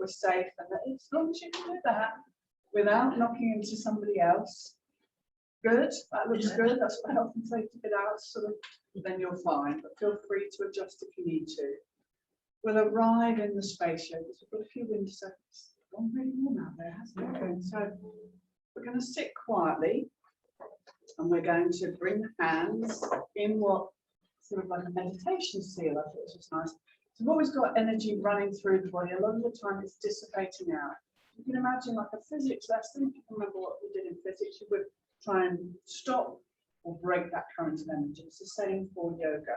we're safe, and as long as you can do that without knocking into somebody else, good, that looks good, that's what health and safety bit out, sort of, then you're fine, but feel free to adjust if you need to. We'll arrive in the space yoga, so we've got a few windows, it's gone really warm out there, hasn't it? So we're going to sit quietly, and we're going to bring the hands in what sort of like a meditation seal, I thought this was nice. So we've always got energy running through the body, a lot of the time it's dissipating out. You can imagine like a physics lesson, if you can remember what we did in physics, you would try and stop or break that current of energy. It's the same for yoga.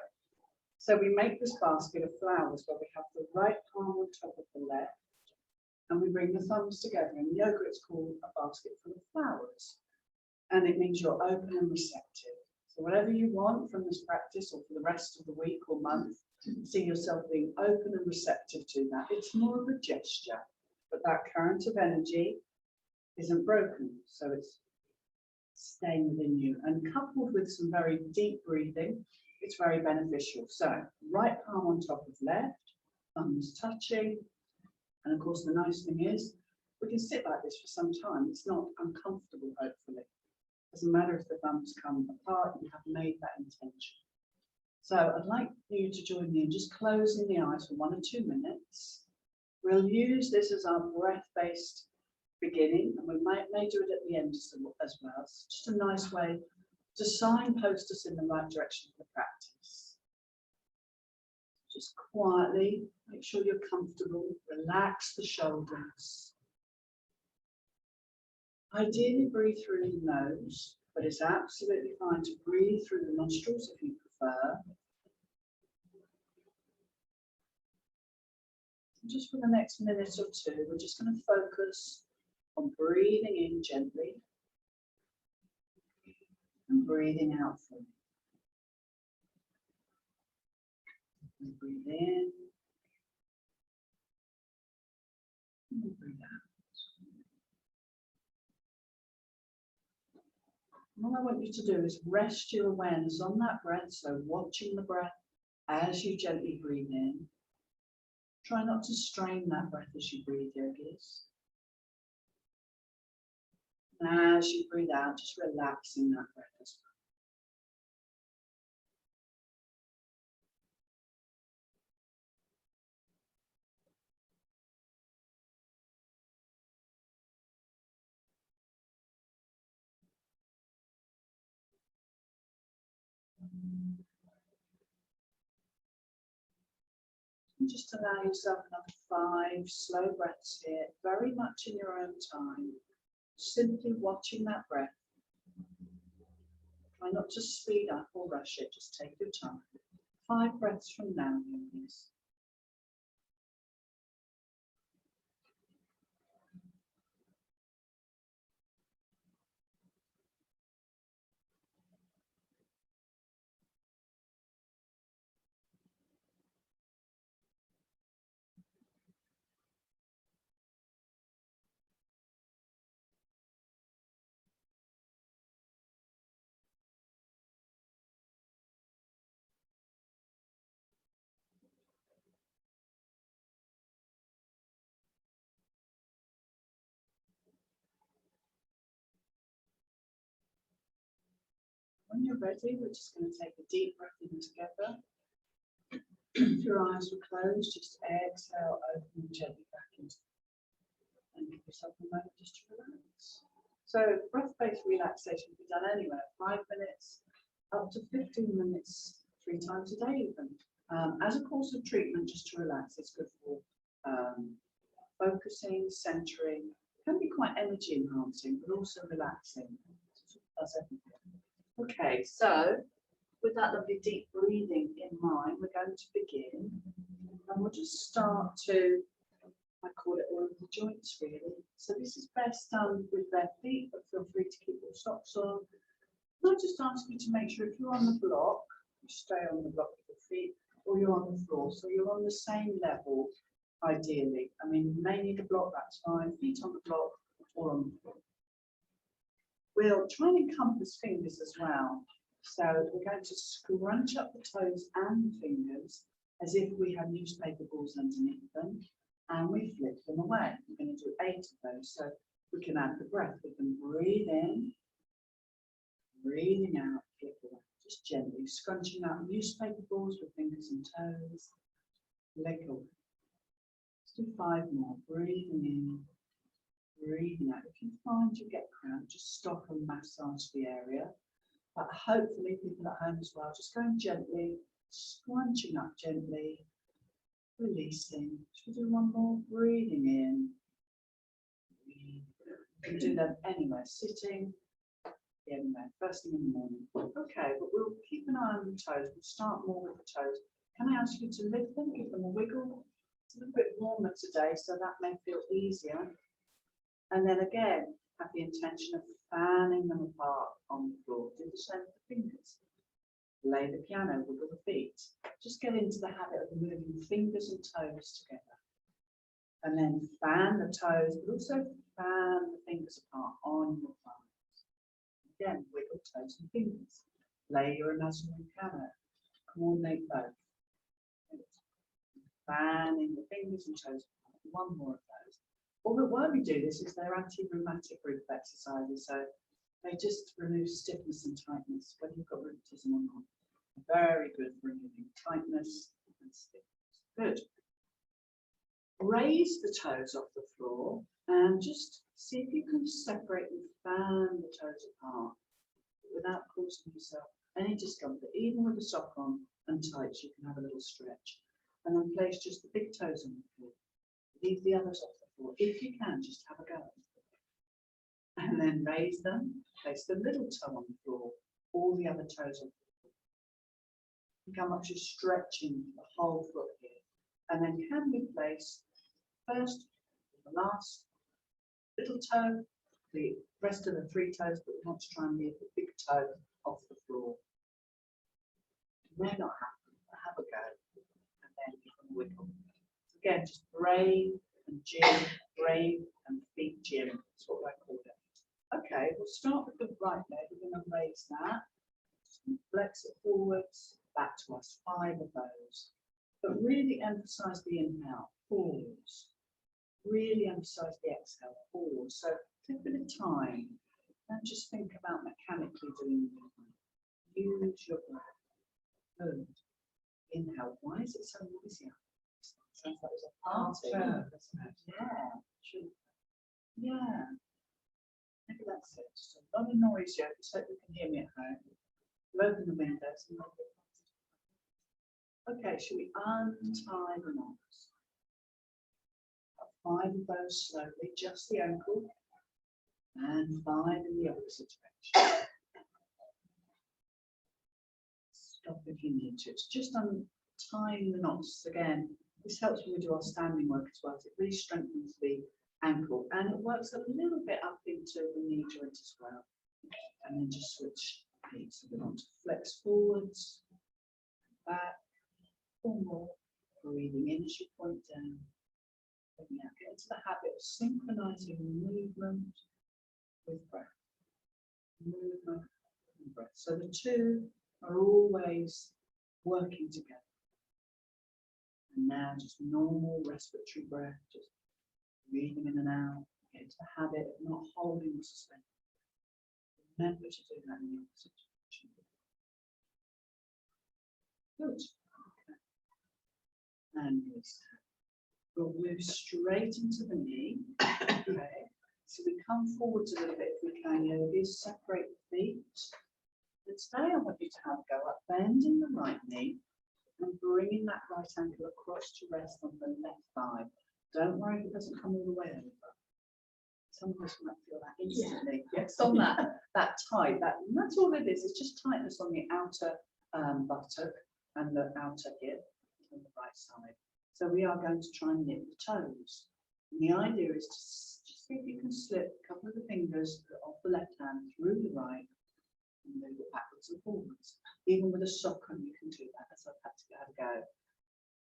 So we make this basket of flowers where we have the right palm on top of the left, and we bring the thumbs together. In yoga, it's called a basket full of flowers, and it means you're open and receptive. So whatever you want from this practice or for the rest of the week or month, see yourself being open and receptive to that. It's more of a gesture, but that current of energy isn't broken, so it's staying within you. And coupled with some very deep breathing, it's very beneficial. So right palm on top of left, thumbs touching, and of course the nice thing is we can sit like this for some time. It's not uncomfortable, hopefully. Doesn't matter if the thumbs come apart, you have made that intention. So I'd like you to join me in just closing the eyes for 1 or 2 minutes. We'll use this as our breath-based beginning, and we may do it at the end as well. It's just a nice way to signpost us in the right direction of the practice. Just quietly, make sure you're comfortable, relax the shoulders. Ideally breathe through the nose, but it's absolutely fine to breathe through the nostrils if you prefer. Just for the next minute or two, we're just going to focus on breathing in gently and breathing out fully. And breathe in and breathe out. And all I want you to do is rest your awareness on that breath, so watching the breath as you gently breathe in. Try not to strain that breath as you breathe, yogis. And as you breathe out, just relaxing that breath as well. And just allow yourself another 5 slow breaths here, very much in your own time. Simply watching that breath. Try not to speed up or rush it, just take your time. 5 breaths from now, yogis. When you're ready, we're just going to take a deep breath in together. If your eyes were closed, just exhale, open gently back into it. And give yourself a moment just to relax. So breath-based relaxation can be done anywhere, 5 minutes up to 15 minutes, 3 times a day even. As a course of treatment, just to relax, it's good for focusing, centering. It can be quite energy enhancing, but also relaxing. That's everything. Okay, so with that lovely deep breathing in mind, we're going to begin, and we'll just start to, I call it all of the joints really. So this is best done with bare feet, but feel free to keep your socks on. I'll just ask you to make sure if you're on the block, you stay on the block with your feet, or you're on the floor, so you're on the same level, ideally. I mean, you may need a block, that's fine, feet on the block, or on the floor. We'll try and encompass fingers as well. So we're going to scrunch up the toes and the fingers as if we have newspaper balls underneath them. and we flick them away. We're going to do 8 of those, so we can add the breath. We can breathe in, breathing out, flick away, just gently scrunching out newspaper balls with fingers and toes, leg away. Let's do 5 more, breathing in, breathing out. If you find you get cramp, just stop and massage the area. But hopefully people at home as well, just going gently, scrunching up gently, releasing. Should we do 1 more? Breathing in. You can do them anywhere, sitting, anywhere, first thing in the morning. Okay, but we'll keep an eye on the toes. We'll start more with the toes. Can I ask you to lift them, give them a wiggle? It's a little bit warmer today, so that may feel easier. And then again, have the intention of fanning them apart on the floor. Do the same with the fingers. Lay the piano, wiggle the feet. Just get into the habit of moving fingers and toes together. And then fan the toes, but also fan the fingers apart on your palms. Again, wiggle toes and fingers. Lay your imaginary piano. Coordinate both. Fanning the fingers and toes apart. 1 more of those. Although why we do this is they're anti-rheumatic group exercises, so they just remove stiffness and tightness, whether you've got rheumatism or not. Very good for removing tightness and stiffness. Good. Raise the toes off the floor and just see if you can separate and fan the toes apart without causing yourself any discomfort. Even with a sock on and tights, you can have a little stretch. And then place just the big toes on the floor. Leave the others off the floor. If you can, just have a go. And then raise them, place the little toe on the floor, all the other toes on the floor. Think how much you're stretching the whole foot here. And then can we place first, the last little toe, the rest of the 3 toes, but we want to try and leave the big toe off the floor. May not happen, but have a go. And then you can wiggle. So again, just brave and gym, brave and feet gym. That's what I call it. Okay, we'll start with the right leg. We're going to raise that. Just flex it forwards, back to us. 5 of those. But really emphasize the inhale, pause. Really emphasize the exhale, pause. So take a bit of time and just think about mechanically doing the movement. Use your breath. Good. Inhale. Why is it so noisy? Sounds like there's a party. Yeah, true. Yeah. Maybe that's it. Just a lot of noise here. Just hope you can hear me at home. We'll open the windows and okay, should we untie the knots? 5 of those slowly, just the ankle, and 5 in the opposite direction. Stop if you need to. It's just untying the knots again. This helps when we do our standing work as well. It really strengthens the ankle and it works a little bit up into the knee joint as well. And then just switch feet. So we want to flex forwards, back, 4 more. Breathing in as you point down. Now get into the habit of synchronizing movement with breath. Movement and breath. So the 2 are always working together. And now just normal respiratory breath, just breathing in and out. Get into the habit of not holding the suspension. Remember to do that in the opposite direction. Good. Okay. And release. We'll move straight into the knee. Okay. So we come forwards a little bit if we can. Yogis, separate the feet. And today I want you to have a go up, bending the right knee and bringing that right ankle across to rest on the left thigh. Don't worry if it doesn't come all the way over. Some of us might feel that instantly. Yeah. It's on that tight. And that's all it is. It's just tightness on the outer buttock and the outer hip on the right side. So we are going to try and nip the toes. And the idea is to just see if you can slip a couple of the fingers off the left hand through the right and move it backwards and forwards. Even with a sock on, you can do that, as I've had to have a go.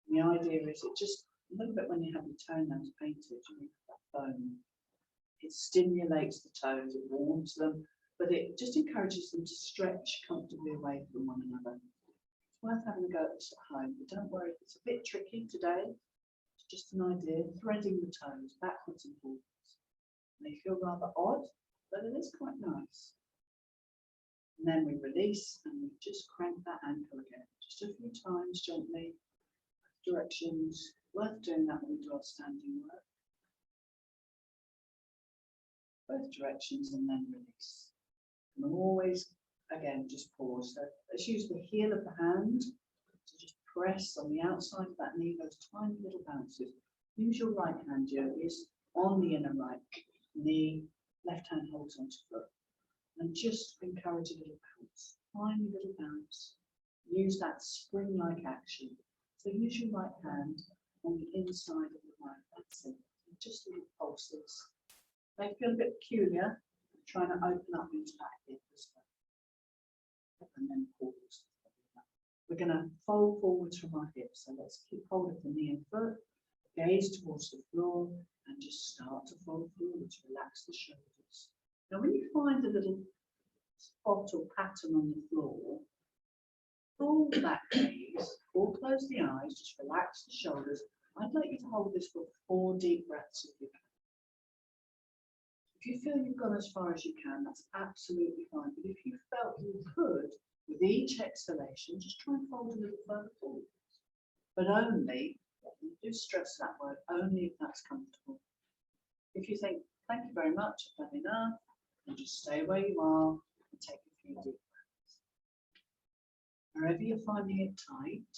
And the idea is it just, a little bit when you have your toenails painted, you have that foam. It stimulates the toes, it warms them, but it just encourages them to stretch comfortably away from one another. Worth having a go at this at home, but don't worry if it's a bit tricky today. just an idea, threading the toes backwards and forwards. They feel rather odd, but it is quite nice. And then we release and we just crank that ankle again, just a few times gently. Directions, worth doing that when we do our standing work. Both directions and then release. And we'll always, again, just pause. So let's use the heel of the hand to just press on the outside of that knee, those tiny little bounces. Use your right hand, yogis, on the inner right knee, left hand holds onto foot. And just encourage a little bounce, tiny little bounce. Use that spring-like action. So use your right hand on the inside of the right, that's it. Just little pulses. They feel a bit peculiar, trying to open up into that hip as well. And then pause. We're going to fold forwards from our hips. So let's keep hold of the knee and foot, gaze towards the floor, and just start to fold forwards. Relax the shoulders. Now, when you find a little spot or pattern on the floor, pull that gaze, or close the eyes, just relax the shoulders. I'd like you to hold this for 4 deep breaths if you can. If you feel you've gone as far as you can, that's absolutely fine. But if you felt you could, with each exhalation, just try and fold a little further forward. But only, you do stress that word, only if that's comfortable. If you think, thank you very much, I've done enough, and just stay where you are and take a few deep breaths. Wherever you're finding it tight,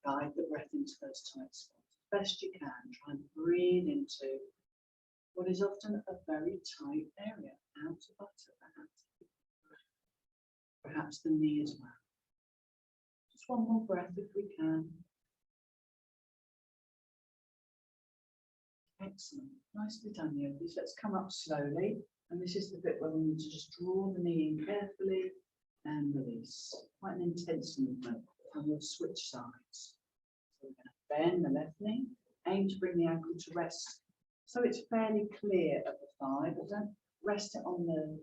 guide the breath into those tight spots. Best you can, try and breathe into what is often a very tight area, outer buttock, perhaps the knee as well. Just one more breath if we can. Excellent, nicely done, yogis. Let's come up slowly, and this is the bit where we need to just draw the knee in carefully and release. Quite an intense movement, and we'll switch sides. So we're going to bend the left knee, aim to bring the ankle to rest so it's fairly clear of the thigh, but don't rest it on the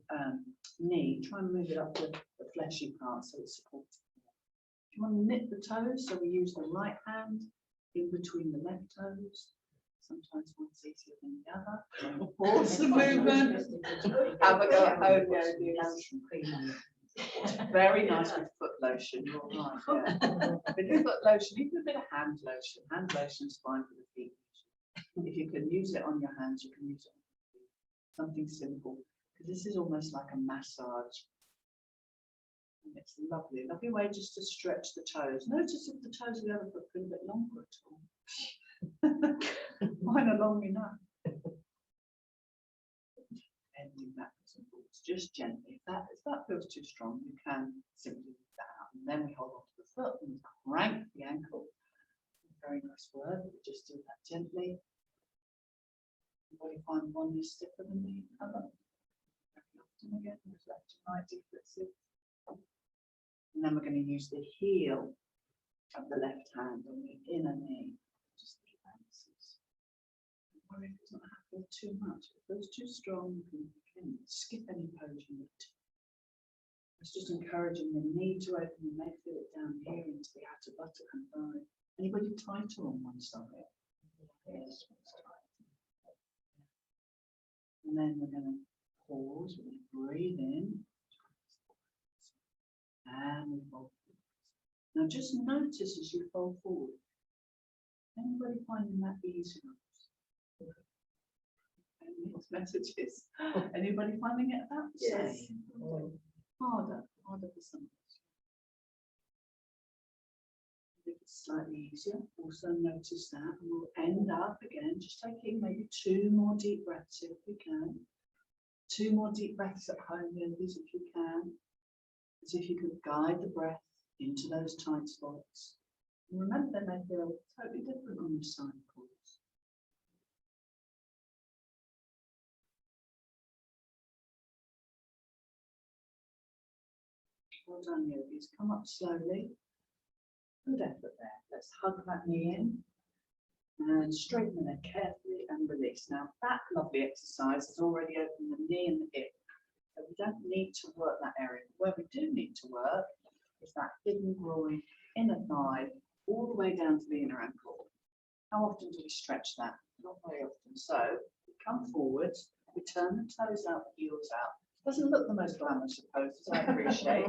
knee. Try and move it up the fleshy part so it's supported. If you want to knit the toes, so we use the right hand in between the left toes. Sometimes one's easier than the other. Pause the movement. Have a go at home, yogis. Very nice with foot lotion. You're right. Yeah. With your foot lotion, even a bit of hand lotion. Hand lotion's fine for the feet. If you can use it on your hands, you can use it on your feet. Something simple, because this is almost like a massage. And it's lovely, lovely way just to stretch the toes. Notice if the toes of the other foot feel a bit longer at all. Mine are long enough. Bending backwards and forwards, just gently. If that feels too strong, you can simply leave that out. And then we hold on to the foot and crank the ankle. Very nice word, we just do that gently. Anybody find one is stiffer than the other? Very often again, left and right differences. And then we're going to use the heel of the left hand on the inner knee. Just little bounces. Don't worry if it's not happening too much. If it feels too strong, you can skip any pose you need to. It's just encouraging the knee to open. You may feel it down here into the outer buttock and thigh. Anybody tighter on one side? Yes. And then we're going to pause, we're going to breathe in, and we fold forward. Now just notice as you fold forward. Anybody finding that easy? Mixed messages. Anybody finding it about the same? Harder for some. Slightly easier. Also notice that, and we'll end up again just taking maybe 2 more deep breaths if we can. 2 more deep breaths at home, yogis, if you can, as if you could guide the breath into those tight spots. And remember, they may feel totally different on your side, of course. Well done, yogis. Come up slowly. Good effort there. Let's hug that knee in and straighten the neck carefully and release. Now that lovely exercise has already opened the knee and the hip, so we don't need to work that area. Where we do need to work is that hidden groin, inner thigh, all the way down to the inner ankle. How often do we stretch that? Not very often. So we come forward, we turn the toes out, the heels out. Doesn't look the most glamorous of poses, I appreciate,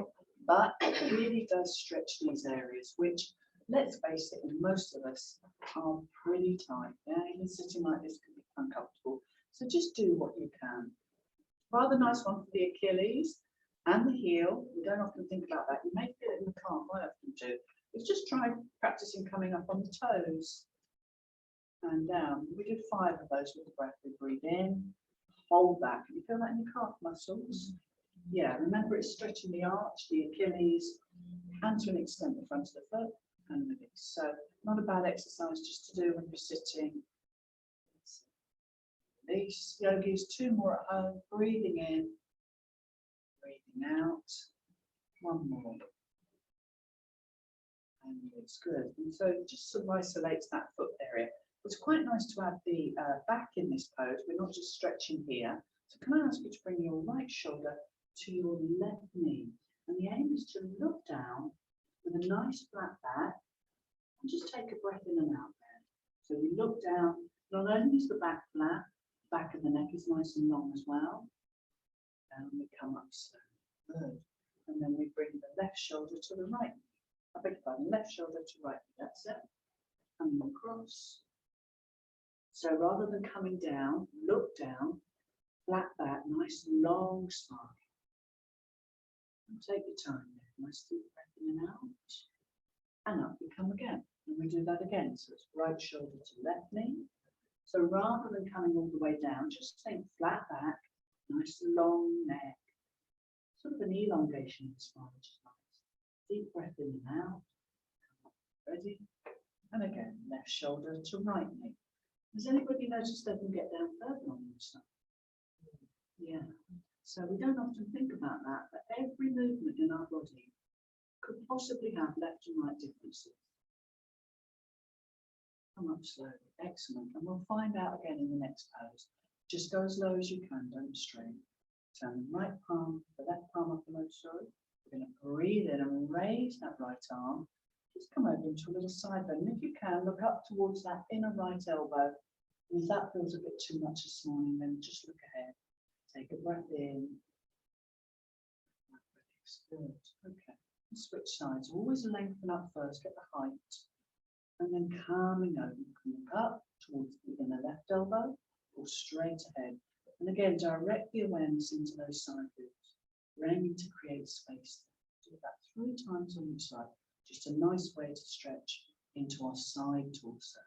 but it really does stretch these areas, which, let's face it, in most of us are pretty tight. Yeah, even sitting like this can be uncomfortable. So just do what you can. Rather nice one for the Achilles and the heel. We don't often think about that. You may feel it in the calf, I often do. Let's just try practicing coming up on the toes and down. We do 5 of those with the breath. We breathe in, hold that. Can you feel that in your calf muscles? Yeah, remember it's stretching the arch, the Achilles, and to an extent the front of the foot and the knees. So not a bad exercise just to do when you're sitting. These yogis, 2 more at home, breathing in, breathing out, 1 more. And it's good. And so it just sort of isolates that foot area. It's quite nice to add the back in this pose. We're not just stretching here. So can I ask you to bring your right shoulder to your left knee? And the aim is to look down with a nice flat back and just take a breath in and out there. So we look down, not only is the back flat, the back of the neck is nice and long as well. And we come up slowly. Good. And then we bring the left shoulder to the right. I beg your pardon, left shoulder to right. That's it. And across. So rather than coming down, look down, flat back, nice long spine. And take your time there. Nice deep breath in and out. And up we come again. And we do that again. So it's right shoulder to left knee. So rather than coming all the way down, just think flat back, nice long neck. Sort of an elongation of the spine, which is nice. Deep breath in and out. Ready? And again, left shoulder to right knee. Has anybody noticed they can get down further on the side? Yeah. So we don't often think about that, but every movement in our body could possibly have left and right differences. Come up slowly. Excellent. And we'll find out again in the next pose. Just go as low as you can, don't strain. Turn the right palm, the left palm uppermost, sorry. We're going to breathe in and raise that right arm. Just come over into a little side bend. And if you can, look up towards that inner right elbow. And if that feels a bit too much this morning, then just look ahead. Take a breath in. Good. Okay. Switch sides. Always lengthen up first, get the height. And then calming over. You can look up towards the inner left elbow or straight ahead. And again, direct the awareness into those side ribs. We're aiming to create space. Do that 3 times on each side. Just a nice way to stretch into our side torso.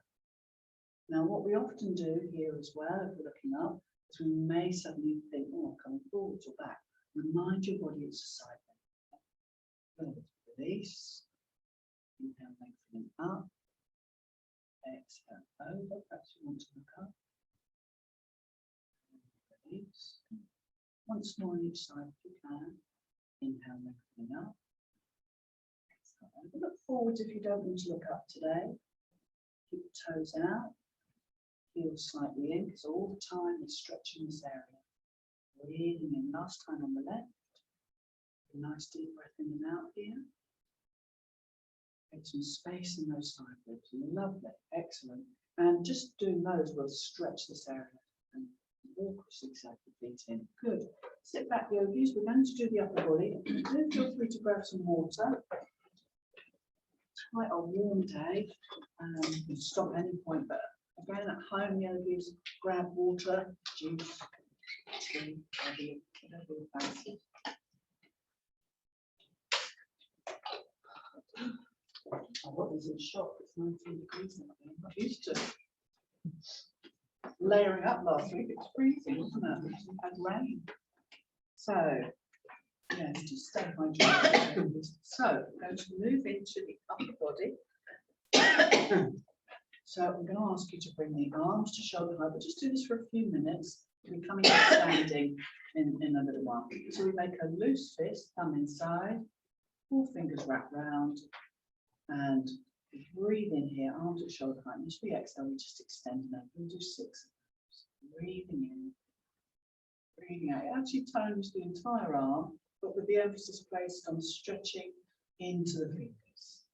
Now, what we often do here as well, if we're looking up, is we may suddenly think, oh, I'm coming forwards or back. Remind your body it's a side bend. Good. Release. Inhale, lengthening up. Exhale over. Perhaps you want to look up. Release. Once more on each side if you can. Inhale, lengthening up. Look forward if you don't want to look up today. Keep the toes out. Heels slightly in, because all the time we're stretching this area. Breathing in. Last time on the left. A nice deep breath in and out here. Get some space in those side ribs. Lovely. Excellent. And just doing those will stretch this area. And walk exactly feet in. Good. Sit back, yogis. We're going to do the upper body. Do feel free to grab some water. It's quite a warm day. You can stop at any point, but again at home, yogis, grab water, juice, tea, whatever you fancy. I was in shock. It's 19 degrees now. I'm not used to layering up last week. It's freezing, wasn't it? We had rain. So, yeah, just stay hydrated. So, we're going to move into the upper body. So, I'm going to ask you to bring the arms to shoulder height, but just do this for a few minutes. We'll be coming up standing in a little while. So, we make a loose fist, thumb inside, 4 fingers wrap round, and breathe in here, arms at shoulder height. And as we exhale, we just extend and open. We'll do 6 of those. Breathing in, breathing out. It actually tones the entire arm, but with the emphasis placed on stretching into the fingers.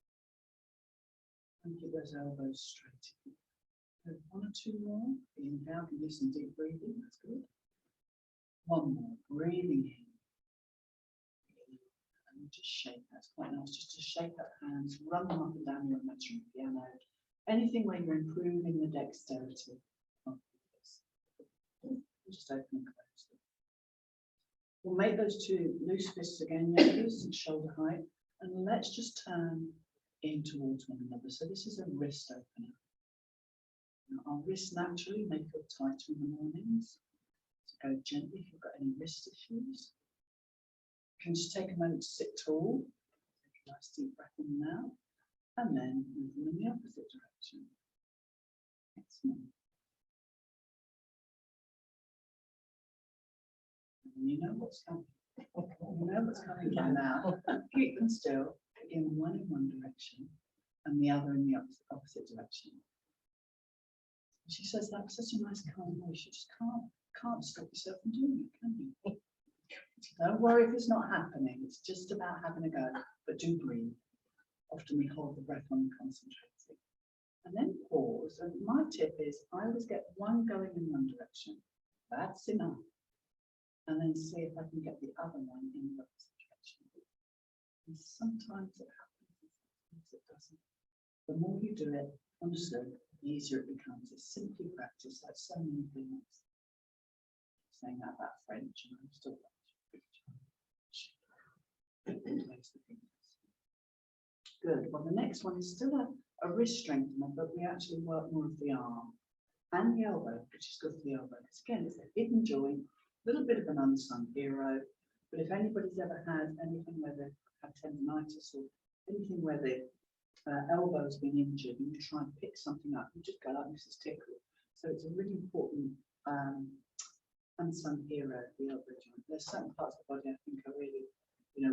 And keep those elbows straight. Good. One or two more. Inhale, can do some deep breathing. That's good. One more. Breathing in. And just shake. That's quite nice. Just to shake up hands, run them up and down your imaginary piano. Anything where you're improving the dexterity of this. Just open and close them. We'll make those two loose fists again, yogis, shoulder height, and let's just turn in towards one another. So this is a wrist opener. Now, our wrists naturally may feel tighter in the mornings. So go gently if you've got any wrist issues. You can just take a moment to sit tall. Take a nice deep breath in now, and then move them in the opposite direction. Excellent. And you know what's coming. You know what's coming by now. Keep them still. Begin one in one direction and the other in the opposite direction. She says that was such a nice calm voice. You just can't stop yourself from doing it, can you? Don't worry if it's not happening. It's just about having a go. But do breathe. Often we hold the breath on and concentrating. And then pause. And my tip is I always get one going in one direction. That's enough. And then see if I can get the other one in the opposite direction. And sometimes it happens, sometimes it doesn't. The more you do it, honestly, the easier it becomes. It's simply practice, like so many things. Saying that about French, and I'm still good. Well, the next one is still a wrist strengthener, but we actually work more of the arm and the elbow, which is good for the elbow. Because again, it's a hidden joint. Little bit of an unsung hero, but if anybody's ever had anything where they have tendonitis or anything where the elbow's been injured and you try and pick something up, you just go like this is tickle. So it's a really important unsung hero, the elbow joint. There's certain parts of the body I think are really,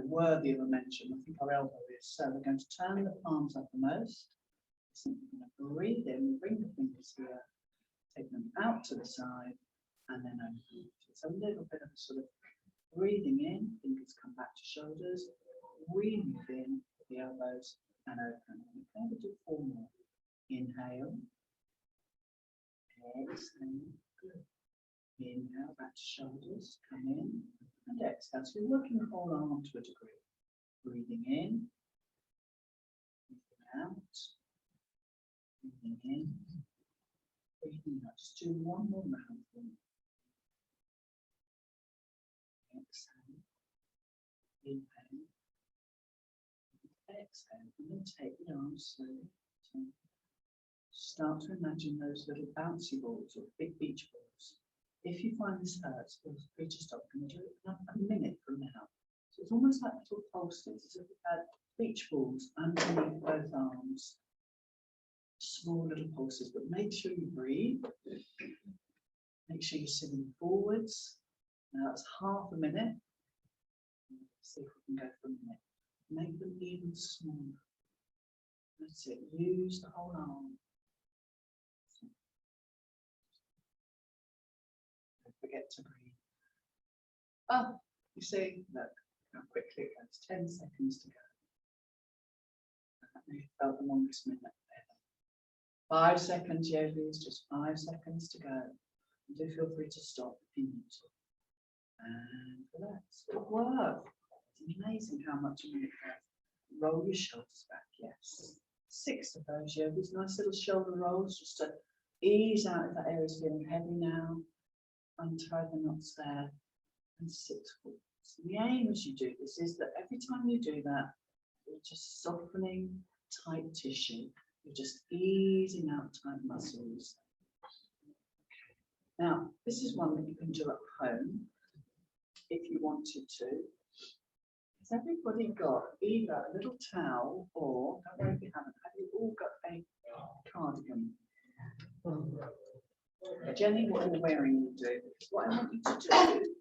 worthy of a mention. I think our elbow is. So we're going to turn the palms uppermost. So we're going to breathe in, bring the fingers here, take them out to the side, and then open. It's a little bit of a sort of breathing in, fingers come back to shoulders, breathe in the elbows and open. We're going to do 4 more. Inhale, exhale, good. Inhale, back to shoulders, come in, and exhale. So you're working the whole arm to a degree. Breathing in, breathing out, breathing in, breathing out. Just do one more round. Exhale, inhale, exhale, and then take the arms slowly. Start to imagine those little bouncy balls or big beach balls. If you find this hurts, feel free to stop. I'm going to do it a minute from now. So it's almost like little pulses, as if we had beach balls underneath both arms. Small little pulses, but make sure you breathe. Make sure you're sitting forwards. Now that's half a minute. Let's see if we can go for a minute. Make them even smaller. That's it. Use the whole arm. Don't forget to breathe. Oh, you see, look how quickly it goes. 10 seconds to go. That may have felt the longest minute ever. 5 seconds, yogis, just 5 seconds to go. And do feel free to stop if you need to. And relax. Good work. It's amazing how much you can roll your shoulders back. Yes. 6 of those yogis. Nice little shoulder rolls just to ease out if that area is feeling heavy now. Untie the knots there and sit forwards. The aim as you do this is that every time you do that, you're just softening tight tissue. You're just easing out tight muscles. Now, this is one that you can do at home if you wanted to. Has everybody got either a little towel or, don't worry if you haven't, have you all got a cardigan? Jenny, what you're wearing will do. What I want you to do,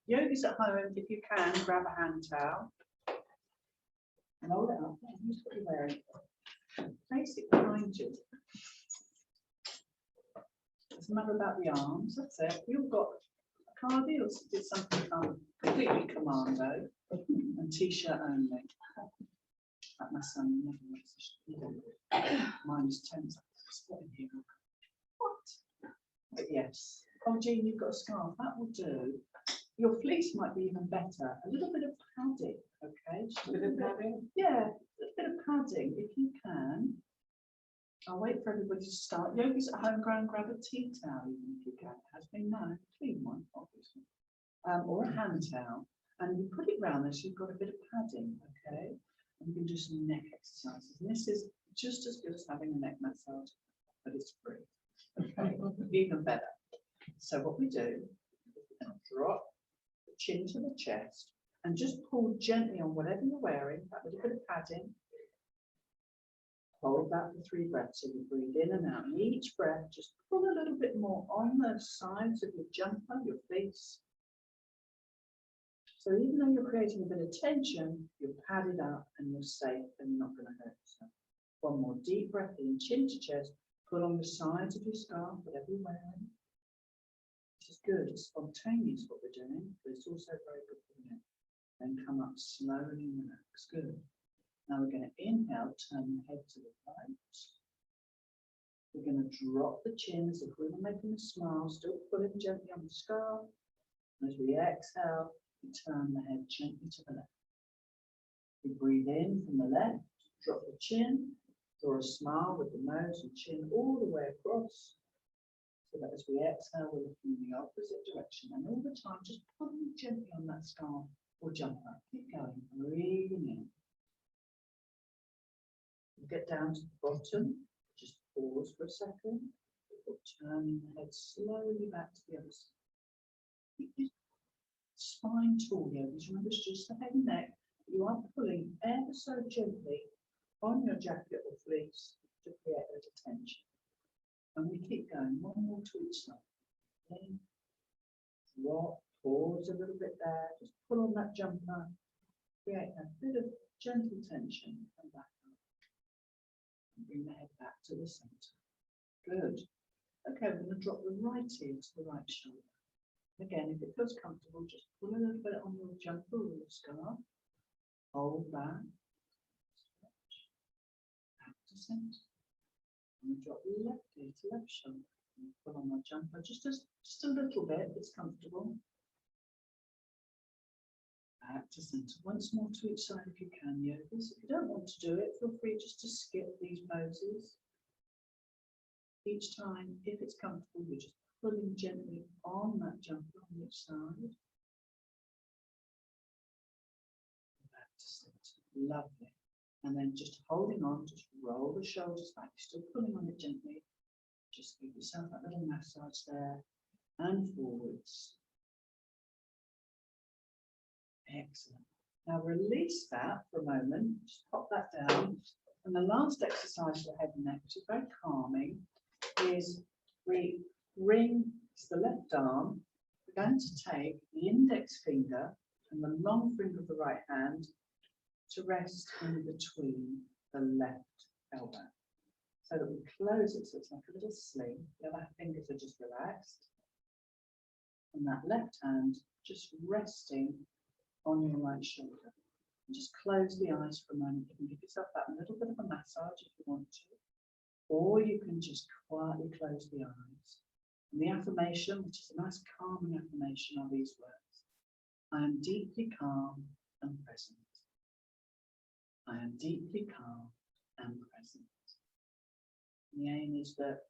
yogis at home, if you can, grab a hand towel, roll it up, use what you're wearing, place it behind you. Doesn't matter about the arms, that's it. You've got a cardi or did something completely commando and t-shirt only. Like my son never makes a -10. What in here? What? But yes. Oh, Jean, you've got a scarf. That will do. Your fleece might be even better. A little bit of padding, okay? Just a bit of padding? Yeah, a bit of padding if you can. I'll wait for everybody to start. Yogis at home, grab a tea towel even if you can. It has been known, clean one, obviously. Or a hand towel. And you put it round there so you've got a bit of padding, okay? And you can do some neck exercises. And this is just as good as having a neck massage, but it's free. Okay, even better. So what we do, drop the chin to the chest and just pull gently on whatever you're wearing, that little bit of padding. Hold that for 3 breaths. So you breathe in and out. And each breath, just pull a little bit more on the sides of your jumper, your fleece. So even though you're creating a bit of tension, you're padded up and you're safe and you're not going to hurt yourself. One more deep breath in, chin to chest. Pull on the sides of your scarf, whatever you're wearing. Which is good. It's spontaneous what we're doing, but it's also very good for the neck. Then come up slowly and relax. Good. Now we're going to inhale, turn the head to the right. We're going to drop the chin as if we were making a smile, still pulling gently on the scarf. And as we exhale, we turn the head gently to the left. We breathe in from the left, drop the chin, draw a smile with the nose and chin all the way across. So that as we exhale, we're looking in the opposite direction. And all the time, just pulling gently on that scarf or jumper. Keep going, breathing in. Get down to the bottom, just pause for a second, before turning the head slowly back to the other side. Keep your spine tall here, because remember it's just the head and neck. You are pulling ever so gently on your jacket or fleece to create a little tension. And we keep going, one more to each side. In, drop, pause a little bit there, just pull on that jumper, create a bit of gentle tension, come back. Bring the head back to the center. Good. Okay, we're going to drop the right ear to the right shoulder. Again, if it feels comfortable, just pull a little bit on your jumper or your scarf. Hold back. Stretch. Back to center. And we drop the left ear to left shoulder. And pull on my jumper just a little bit, if it's comfortable. Back to center. Once more to each side if you can, yogis. If you don't want to do it, feel free just to skip these poses. Each time, if it's comfortable, you're just pulling gently on that jumper on each side. Back to center. Lovely. And then just holding on, just roll the shoulders back, still pulling on it gently. Just give yourself that little massage there and forwards. Excellent. Now release that for a moment, just pop that down. And the last exercise for head and neck, which is very calming, is we bring the left arm. We're going to take the index finger and the long finger of the right hand to rest in between the left elbow. So that we close it so it's like a little sling. The other fingers are just relaxed. And that left hand just resting on your right shoulder. And just close the eyes for a moment. You can give yourself that little bit of a massage if you want to, or you can just quietly close the eyes. And the affirmation, which is a nice calming affirmation, are these words: I am deeply calm and present. I am deeply calm and present. And the aim is that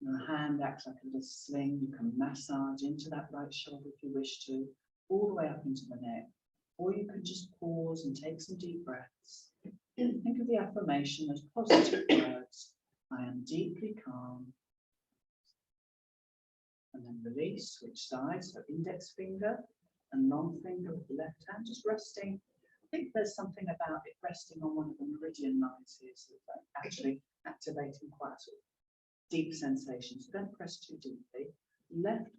the hand acts like a little sling. You can massage into that right shoulder if you wish to, all the way up into the neck, or you can just pause and take some deep breaths. Think of the affirmation as positive words. I am deeply calm. And then release, switch sides, so index finger and long finger of the left hand, just resting. I think there's something about it resting on one of the meridian lines here, so it's actually activating quite a sort of deep sensation. So don't press too deeply.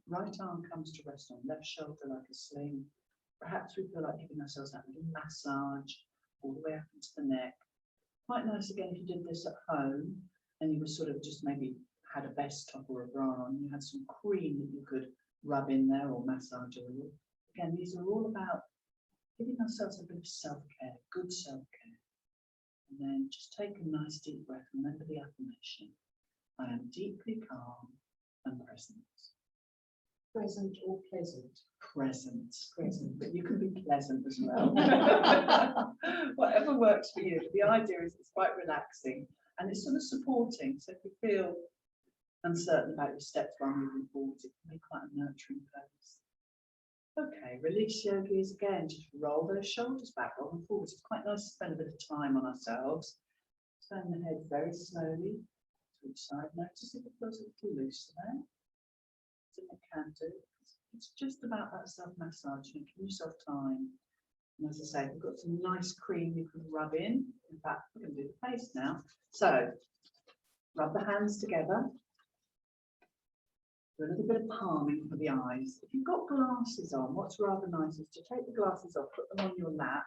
Right arm comes to rest on left shoulder like a sling. Perhaps we feel like giving ourselves that little massage all the way up into the neck. Quite nice again if you did this at home and you were sort of just maybe had a vest top or a bra on, you had some cream that you could rub in there or massage oil. Again, these are all about giving ourselves a bit of self-care, good self-care. And then just take a nice deep breath. Remember the affirmation. I am deeply calm and present. Present or pleasant? Present. Present. But you can be pleasant as well. Whatever works for you. The idea is it's quite relaxing and it's sort of supporting. So if you feel uncertain about your steps while moving forward, it can be quite a nurturing pose. Okay, release yogis again. Just roll those shoulders back, roll them forwards. It's quite nice to spend a bit of time on ourselves. Turn the head very slowly to each side. Notice if it feels a little loose there. So you can do. It's just about that self-massage. You give yourself time. And as I say, we've got some nice cream you can rub in. In fact, we're going to do the face now. So, rub the hands together. Do a little bit of palming for the eyes. If you've got glasses on, what's rather nice is to take the glasses off, put them on your lap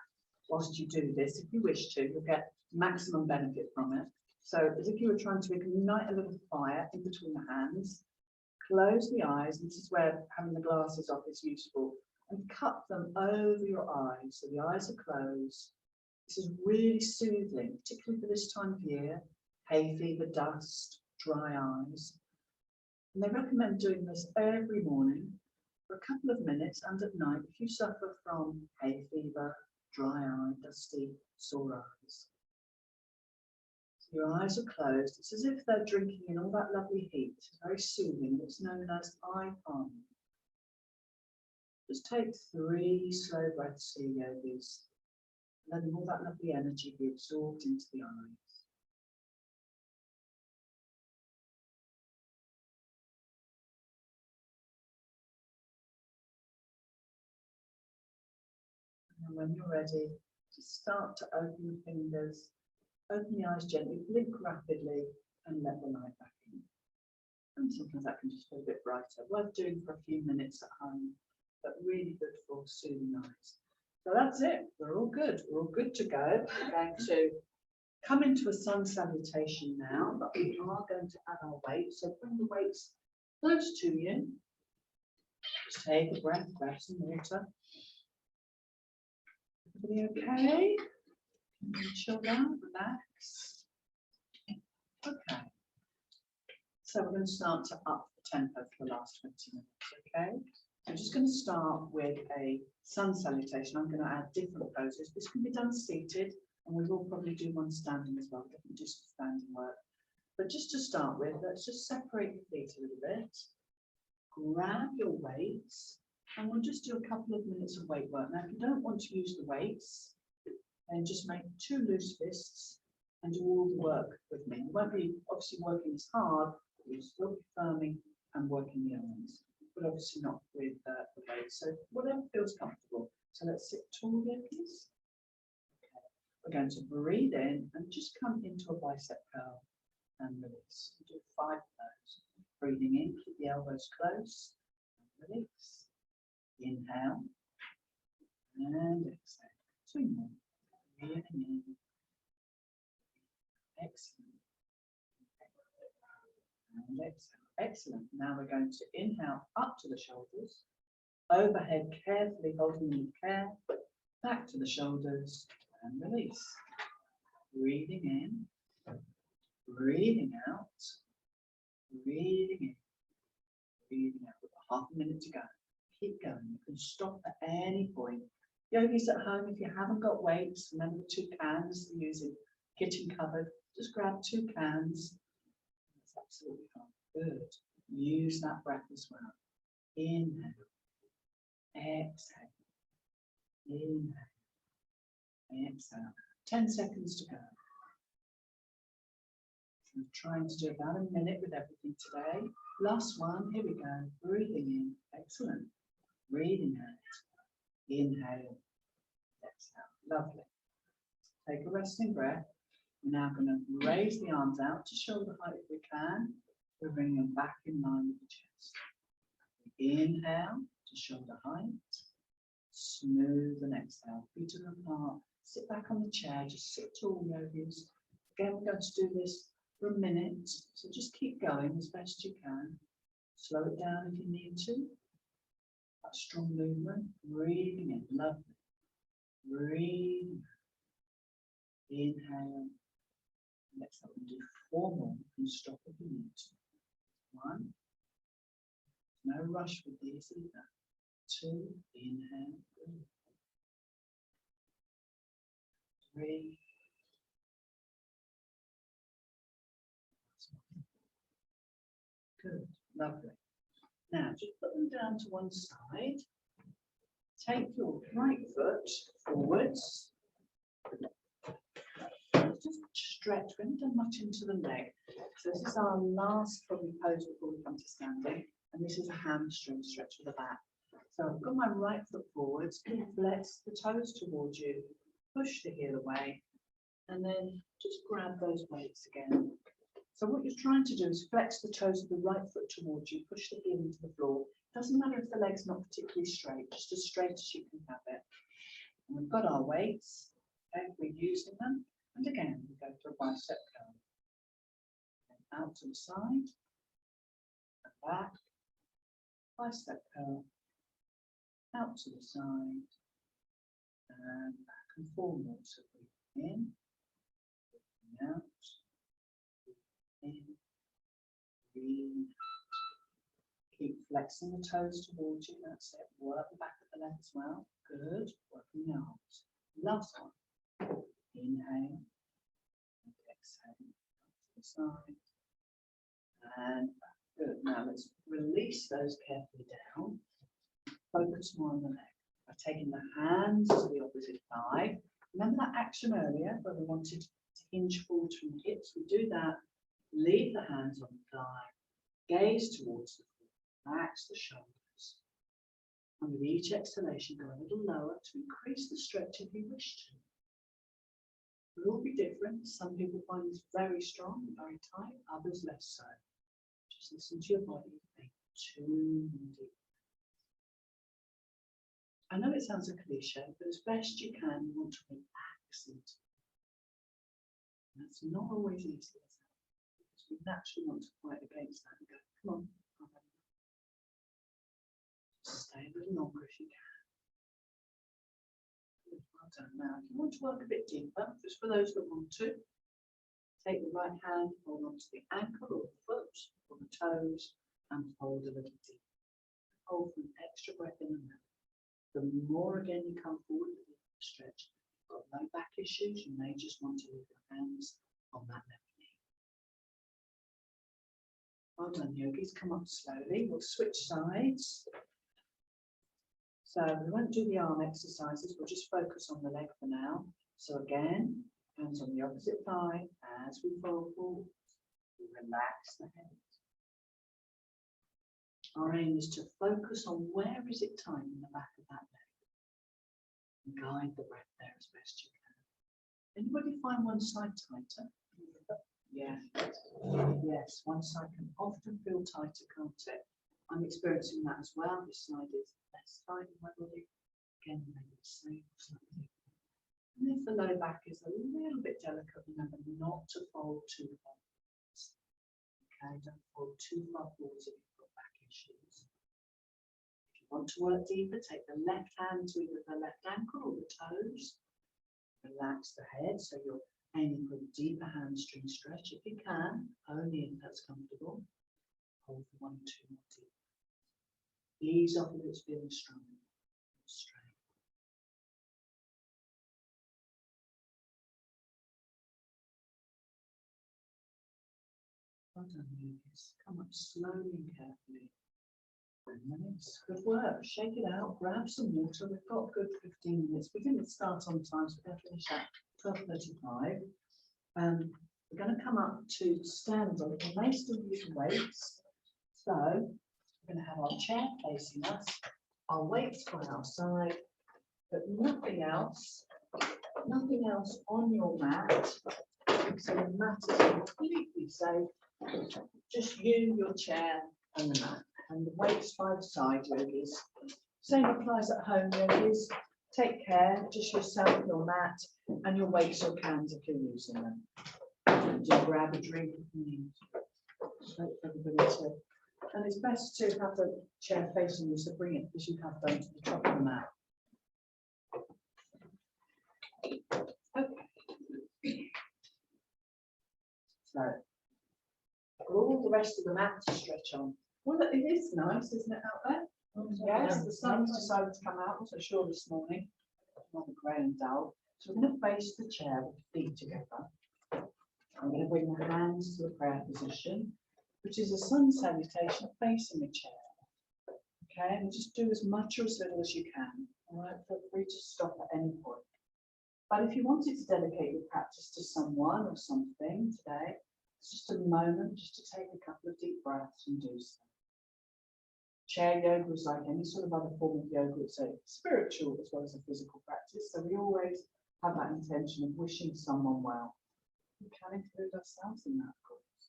whilst you do this. If you wish to, you'll get maximum benefit from it. So, as if you were trying to ignite a little fire in between the hands. Close the eyes. This is where having the glasses off is useful. And cup them over your eyes. So the eyes are closed. This is really soothing, particularly for this time of year. Hay fever, dust, dry eyes. And they recommend doing this every morning for a couple of minutes and at night if you suffer from hay fever, dry eye, dusty, sore eyes. Your eyes are closed. It's as if they're drinking in all that lovely heat. It's very soothing. It's known as eye palm. Just take 3 slow breaths here, yogis. Letting all that lovely energy be absorbed into the eyes. And when you're ready, just start to open your fingers. Open the eyes gently, blink rapidly, and let the light back in. And sometimes that can just feel a bit brighter. Worth doing for a few minutes at home, but really good for soothing eyes. So that's it. We're all good. We're all good to go. We're going to come into a sun salutation now, but we are going to add our weights. So bring the weights close to you. Just take a breath, grab some water. Everybody okay? Chill down, relax. Okay. So we're going to start to up the tempo for the last 20 minutes, okay? I'm just going to start with a sun salutation. I'm going to add different poses. This can be done seated, and we will probably do one standing as well. We can do some standing work. But just to start with, let's just separate your feet a little bit. Grab your weights, and we'll just do a couple of minutes of weight work. Now, if you don't want to use the weights, then just make 2 loose fists and do all the work with me. You won't be obviously working as hard, but you'll still be firming and working the arms, but obviously not with the weights. So whatever feels comfortable. So let's sit tall here, please. Okay. We're going to breathe in and just come into a bicep curl and release. We'll do 5 of those. Breathing in, keep the elbows close, and release. Inhale and exhale. 2 more. Breathing in. Excellent. And exhale. Excellent. Now we're going to inhale up to the shoulders, overhead carefully, holding with care, back to the shoulders and release. Breathing in, breathing out, breathing in, breathing out. We've got half a minute to go. Keep going. You can stop at any point. Yogis at home, if you haven't got weights, remember the 2 cans you're using, kitchen cupboard, just grab 2 cans. That's absolutely fine. Good. Use that breath as well. Inhale. Exhale. Inhale. Exhale. 10 seconds to go. I'm trying to do about a minute with everything today. Last one. Here we go. Breathing in. Excellent. Breathing out. Inhale. Exhale. Lovely. Take a resting breath. We're now going to raise the arms out to shoulder height if we can. We're bringing them back in line with the chest. Inhale to shoulder height. Smooth and exhale. Feet are apart. Sit back on the chair. Just sit tall, yogis. Again, we're going to do this for a minute. So just keep going as best you can. Slow it down if you need to. That strong movement. Breathing in. Lovely. Breathing. Inhale. Let's do 4 more. You can stop if you need to. 1. No rush with these either. 2. Inhale. 3. Good. Lovely. Now, just put them down to one side. Take your right foot forwards. Just stretch. We haven't done much into the leg. So this is our last probably pose before we come to standing. And this is a hamstring stretch for the back. So I've got my right foot forwards, flex the toes towards you, push the heel away, and then just grab those weights again. So what you're trying to do is flex the toes of the right foot towards you, push the heel into the floor. Doesn't matter if the leg's not particularly straight, just as straight as you can have it. And we've got our weights, okay, we're using them. And again, we go for a bicep curl. And out to the side, and back, bicep curl, out to the side, and back and forward. So breathing in, breathing out, in, breathe. Keep flexing the toes towards you. That's it. Work the back of the leg as well. Good. Working the arms. Last one. Inhale. And exhale. To the side. And back. Good. Now let's release those carefully down. Focus more on the leg. By taking the hands to the opposite thigh. Remember that action earlier where we wanted to hinge forward from the hips? We do that. Leave the hands on the thigh. Gaze towards the floor. Relax the shoulders. And with each exhalation, go a little lower to increase the stretch if you wish to. It will be different. Some people find this very strong, very tight, others less so. Just listen to your body. Take 2 deep. I know it sounds a cliche, but as best you can, you want to relax into it. That's not always easy, is it? Because we naturally want to fight against that and go, come on. Stay a little longer if you can. Well done. Now, if you want to work a bit deeper, just for those that want to, take the right hand, hold on to the ankle or the foot or the toes, and hold a little deeper. Hold for an extra breath in the mouth. The more again you come forward with the stretch, if you've got low back issues, you may just want to leave your hands on that left knee. Well done, yogis. Come up slowly. We'll switch sides. So we won't do the arm exercises, we'll just focus on the leg for now. So again, hands on the opposite thigh as we fold forward. We relax the head. Our aim is to focus on where is it tight in the back of that leg. And guide the breath there as best you can. Anybody find one side tighter? Yeah. Yes, one side can often feel tighter, can't it? I'm experiencing that as well. This side is less tight in my body. Again, maybe the same or something. And if the low back is a little bit delicate, remember not to fold too far. Okay, don't fold too far forwards if you've got back issues. If you want to work deeper, take the left hand to either the left ankle or the toes. Relax the head so you're aiming for a deeper hamstring stretch if you can, only if that's comfortable. Hold for 1 or 2 more deep. Ease off if it's feeling strong. Straight. Well done, yogis. Come up slowly and carefully. 10 minutes. Good work. Shake it out. Grab some water. We've got a good 15 minutes. We didn't start on time, so we're going to finish at 12:35. We're going to come up to standing. We may still use weights. So we're going to have our chair facing us, our weights by our side, but nothing else on your mat. So the mat is completely safe. Just you, your chair, and the mat. And the weights by the side, yogis. Same applies at home, yogis. Take care, just yourself, your mat, and your weights or cans if you're using them. Do grab a drink if you need. So everybody to. And it's best to have the chair facing you, so bring it as you have done to the top of the mat. Okay. So, all the rest of the mat to stretch on. Well, it is nice, isn't it, out there? Yes, the sun's decided to come out, I'm so sure this morning. Rather grey and dull. So we're going to face the chair with the feet together. I'm going to bring my hands to the prayer position. Which is a sun salutation facing the chair. Okay, and just do as much or as little as you can. All right, feel free to stop at any point. But if you wanted to dedicate your practice to someone or something today, it's just a moment just to take a couple of deep breaths and do so. Chair yoga is like any sort of other form of yoga. It's a spiritual as well as a physical practice. So we always have that intention of wishing someone well. We can include ourselves in that, of course.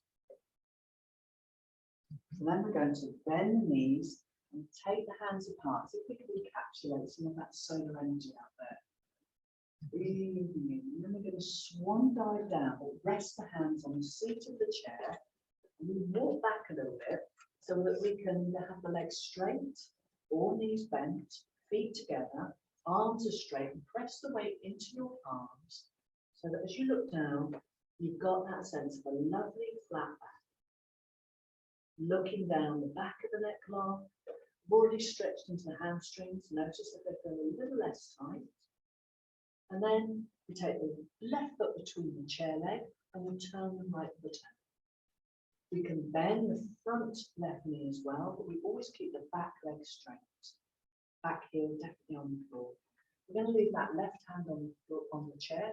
So then we're going to bend the knees and take the hands apart. See if we can encapsulate some of that solar energy out there. Breathing in, and then we're going to swan dive down or rest the hands on the seat of the chair. And we walk back a little bit so that we can have the legs straight, or knees bent, feet together, arms are straight, and press the weight into your palms so that as you look down, you've got that sense of a lovely flat back. Looking down the back of the neckline, already stretched into the hamstrings. Notice that they feel a little less tight. And then we take the left foot between the chair leg and we turn the right foot out. We can bend the front left knee as well, but we always keep the back leg straight. Back heel definitely on the floor. We're going to leave that left hand on the chair,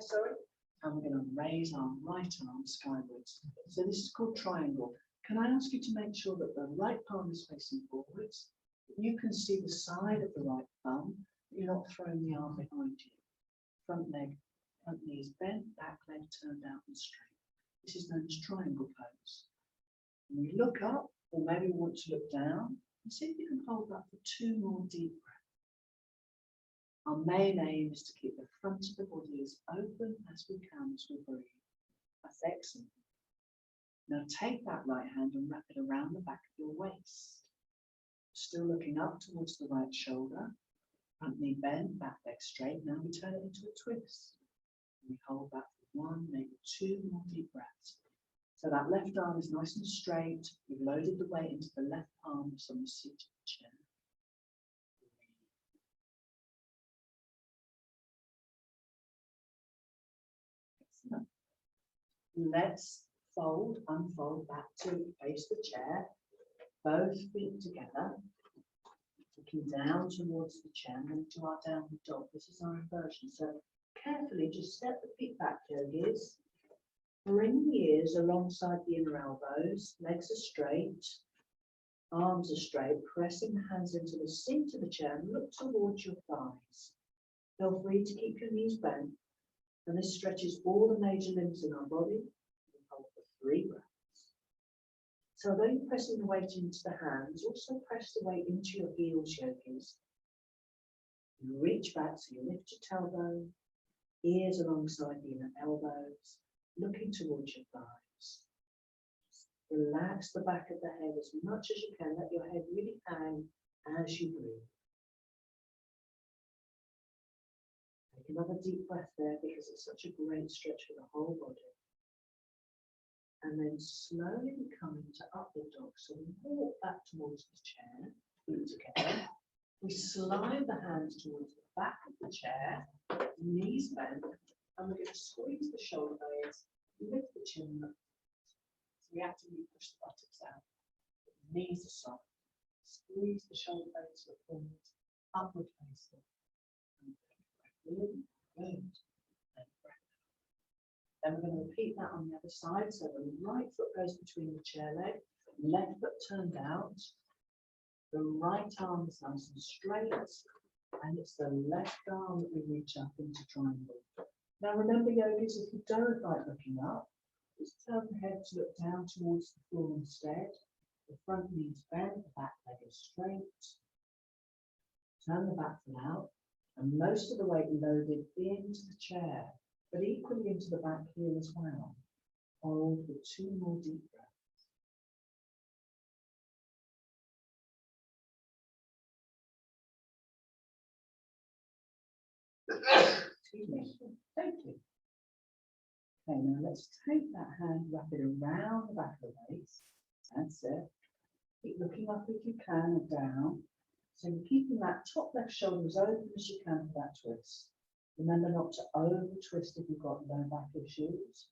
and we're going to raise our right arm skywards. So this is called triangle. Can I ask you to make sure that the right palm is facing forwards? You can see the side of the right thumb, but you're not throwing the arm behind you. Front knee is bent, back leg turned out and straight. This is known as triangle pose. When we look up, or maybe we want to look down, and see if you can hold that for 2 more deep breaths. Our main aim is to keep the front of the body as open as we can as we breathe. That's excellent. Now take that right hand and wrap it around the back of your waist. Still looking up towards the right shoulder. Front knee bent, back leg straight. Now we turn it into a twist. We hold that for 1, maybe 2 more deep breaths. So that left arm is nice and straight. You've loaded the weight into the left palm that's on the seat of the chair. Excellent. Let's unfold back to face the chair. Both feet together. Looking down towards the chair and then to our downward dog. This is our inversion. So carefully just step the feet back, yogis. Bring the ears alongside the inner elbows. Legs are straight. Arms are straight. Pressing the hands into the seat of the chair and look towards your thighs. Feel free to keep your knees bent. And this stretches all the major limbs in our body. We hold for 3 breaths. So although you're pressing the weight into the hands, also press the weight into your heels, yogis. You reach back, so you lift your tailbone, ears alongside the inner elbows, looking towards your thighs. Relax the back of the head as much as you can. Let your head really hang as you breathe. Take another deep breath there because it's such a great stretch for the whole body. And then slowly come into upward dog. So we walk back towards the chair, feet together. We slide the hands towards the back of the chair, knees bent, and we're going to squeeze the shoulder blades, lift the chin up. So we actively push the buttocks out. The knees are soft. Squeeze the shoulder blades forward, upward facing. Good. Then we're going to repeat that on the other side. So the right foot goes between the chair leg, left foot turned out. The right arm is nice and straight, and it's the left arm that we reach up into triangle. Now remember, yogis, if you don't like looking up, just turn the head to look down towards the floor instead. The front knee is bent, the back leg is straight. Turn the back foot out, and most of the weight loaded into the chair, but equally into the back heel as well. Hold for 2 more deep breaths. Excuse me. Thank you. Okay, now let's take that hand, wrap it around the back of the waist. That's it. Keep looking up if you can and down. So you're keeping that top left shoulder as open as you can for that twist. Remember not to over twist if you've got low back issues.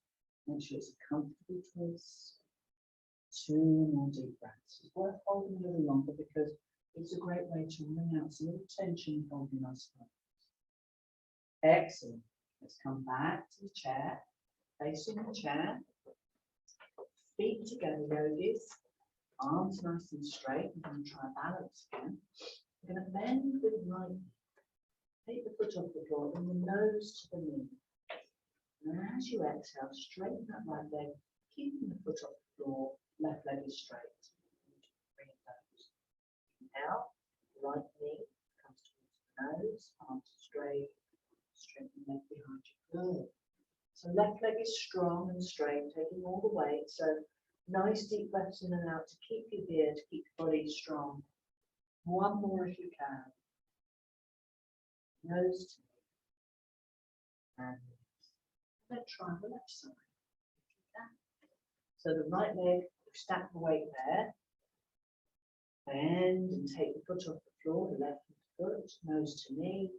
Make sure it's a comfortable twist. 2 more deep breaths. It's worth holding a little longer because it's a great way to wring out some of the tension holding us up. Excellent. Let's come back to the chair, facing the chair. Feet together, yogis. Arms nice and straight. I'm going to try balance again. We're going to bend with right knee. Take the foot off the floor and the nose to the knee. And as you exhale, straighten that right leg, keeping the foot off the floor, left leg is straight. Bring it nose. Inhale, right knee comes towards the nose, arms straight, straighten the leg behind you. Good. So left leg is strong and straight, taking all the weight. So nice deep breaths in and out to keep you here, to keep your body strong. One more if you can. Nose to knee. And let's try the left side. So the right leg, stack the weight there. Bend and take the foot off the floor, the left foot, nose to knee.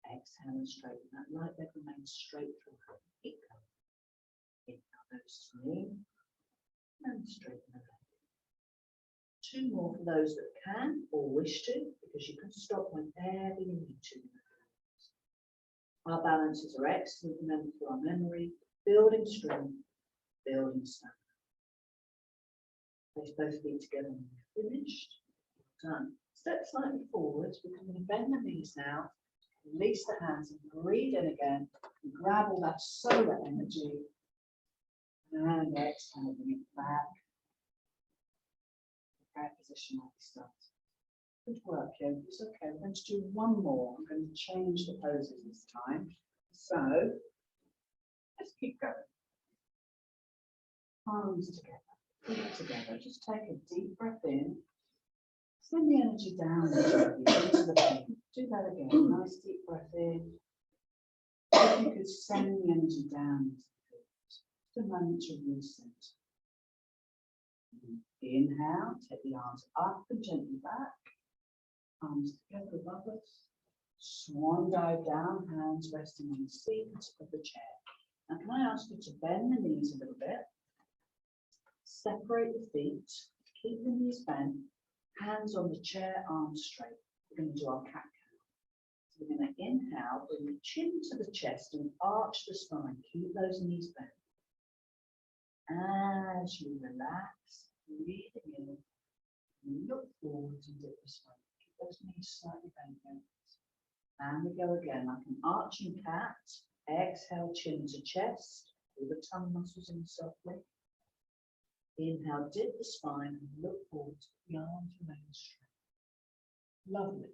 Exhale and straighten. That right leg remains straight through. Keep going. Inhale, nose to knee. And straighten the leg. 2 more for those that can or wish to, because you can stop whenever you need to. Our balances are excellent, remember, for our memory, building strength, building stamina. Place both feet together when you're finished. Done. Step slightly forwards. We're going to bend the knees now, release the hands and breathe in again, and grab all that solar energy. And exhale, bring it back. Right position like we started. Good work, Yogi. It's okay. We're going to do one more. I'm going to change the poses this time. So let's keep going. Arms together, feet together. Just take a deep breath in. Send the energy down into the feet. Do that again. Nice deep breath in. If you could send the energy down into the feet. Just a moment to reset. Inhale, take the arms up and gently back. Arms together above us. Swan dive down, hands resting on the seat of the chair. Now, can I ask you to bend the knees a little bit? Separate the feet, keep the knees bent, hands on the chair, arms straight. We're going to do our cat cow. So we're going to inhale, bring the chin to the chest and arch the spine. Keep those knees bent. As you relax, breathing in, look forward and dip the spine. Keep those knees slightly bent. And we go again, like an arching cat. Exhale, chin to chest. Pull the tongue muscles in softly. Inhale, dip the spine and look forward. The arms remain straight. Lovely.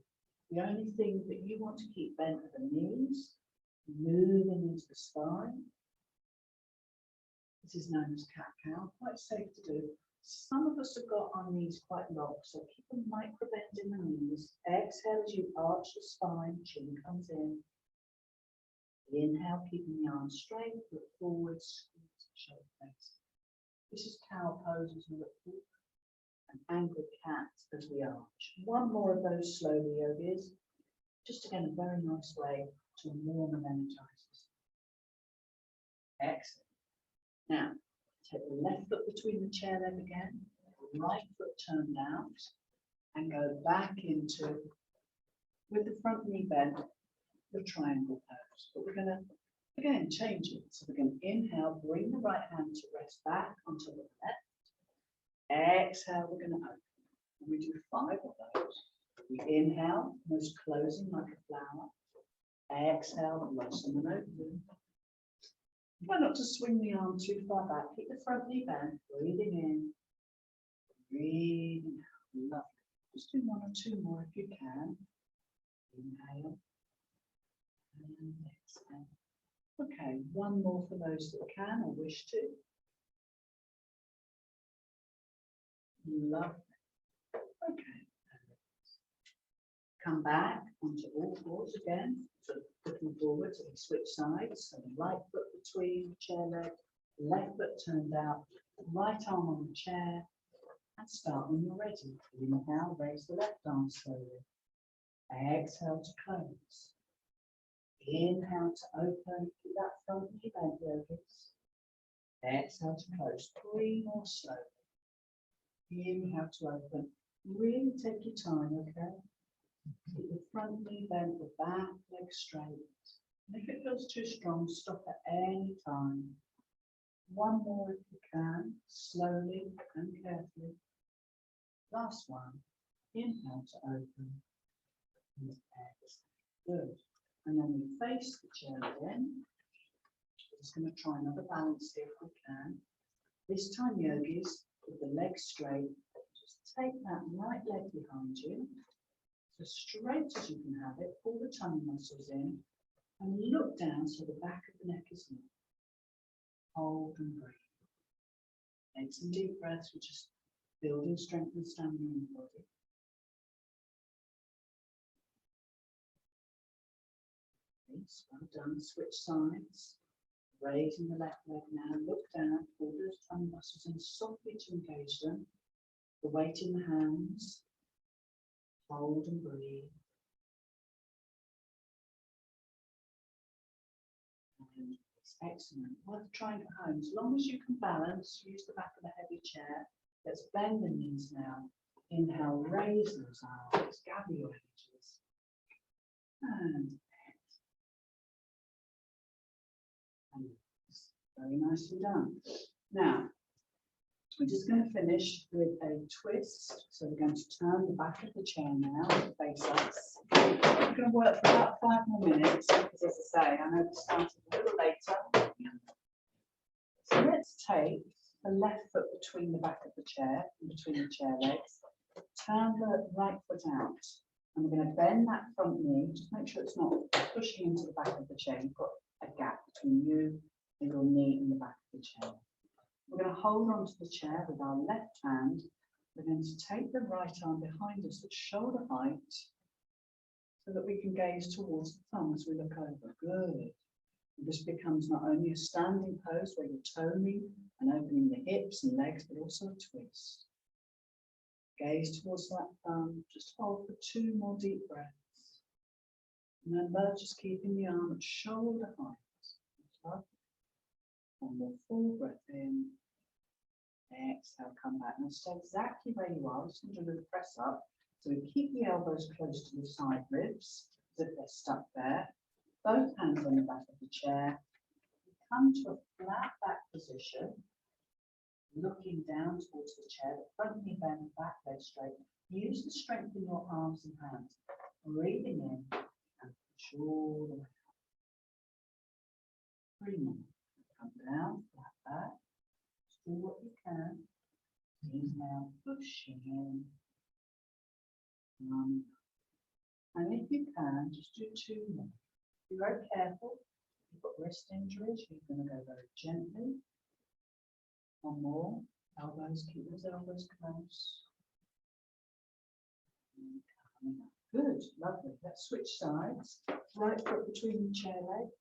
The only thing that you want to keep bent are the knees, moving into the spine. This is known as cat cow, quite safe to do. Some of us have got our knees quite locked, so keep a micro bend in the knees. Exhale as you arch the spine, chin comes in. Inhale, keeping the arms straight, look forward, squeeze the shoulder blades. This is cow pose as we look forward. And angry cat as we arch. One more of those slowly, yogis. Just again, a very nice way to warm and energize us. Excellent. Now, take the left foot between the chair leg again, right foot turned out, and go back into, with the front knee bent, the triangle pose. But we're going to, again, change it. So we're going to inhale, bring the right hand to rest back onto the left. Exhale, we're going to open. And we do 5 of those. We inhale, nose closing like a flower. Exhale, blossom and open. Try not to swing the arm too far back. Keep the front knee bent. Breathing in. Breathing out. Lovely. Just do 1 or 2 more if you can. Inhale. And exhale. Okay, 1 more for those that can or wish to. Lovely. Okay. Come back onto all fours again. So looking forward, so we switch sides. So the right foot between the chair leg, left foot turned out, right arm on the chair, and start when you're ready. Inhale, raise the left arm slowly. Exhale to close. Inhale to open, keep that front knee bent, yogis. Exhale to close. 3 more slowly. Inhale to open. Really take your time, okay? Keep the front knee bent, the back leg straight. And if it feels too strong, stop at any time. 1 more if you can, slowly and carefully. Last one. Inhale to open. And exhale. Good. And then we face the chair again. We're just going to try another balance here if we can. This time, yogis, with the legs straight, just take that right leg behind you, as straight as you can have it, pull the tummy muscles in, and look down so the back of the neck is long. Hold and breathe. Take some deep breaths, we're just building strength and stamina in the body. Well done. Switch sides. Raising the left leg now. Look down. Pull those tummy muscles in softly to engage them. The weight in the hands. Hold and breathe. And it's excellent. Worth trying at home. As long as you can balance, use the back of the heavy chair. Let's bend the knees now. Inhale, raise those arms. Gather your edges. And very nicely done. Now, we're just going to finish with a twist. So we're going to turn the back of the chair now to face us. We're going to work for about 5 more minutes because, as I say, I know we started a little later. So let's take the left foot between the back of the chair, in between the chair legs. Turn the right foot out. And we're going to bend that front knee. Just make sure it's not pushing into the back of the chair. You've got a gap between you and your knee in the back of the chair. We're going to hold on to the chair with our left hand. We're going to take the right arm behind us at shoulder height so that we can gaze towards the thumb as we look over. Good. And this becomes not only a standing pose where you're toning and opening the hips and legs, but also a twist. Gaze towards that thumb. Just hold for 2 more deep breaths. Remember, just keeping the arm at shoulder height. One more full breath in. Exhale, come back. Now stay exactly where you are. Just going to do a little press up. So we keep the elbows close to the side ribs, as if they're stuck there. Both hands on the back of the chair. We come to a flat back position, looking down towards the chair, the front knee bend, back leg straight. Use the strength in your arms and hands. Breathing in and push all the way up. 3 more. Come down, flat back. Just do what you can. Inhale, pushing in. And if you can, just do 2 more. Be very careful. If you've got wrist injuries, you're going to go very gently. 1 more. Elbows, keep those elbows close. And coming up. Good, lovely. Let's switch sides. Right foot between the chair legs,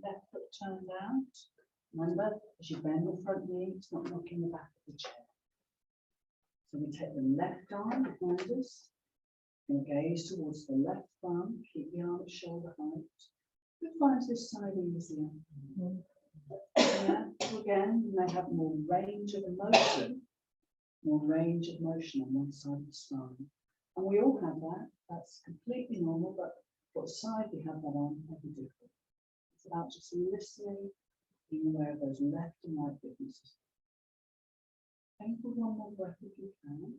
left foot turned out. Remember, as you bend the front knee, it's not knocking the back of the chair. So we take the left arm behind us, and gaze towards the left thumb, keep the arm at shoulder height. Who finds this side easier? Yeah, again, you may have more range of motion on one side of the spine. And we all have that. That's completely normal, but what side we have that on may be different. It's about just listening, being aware of those left and right differences. Take 1 more breath if you can.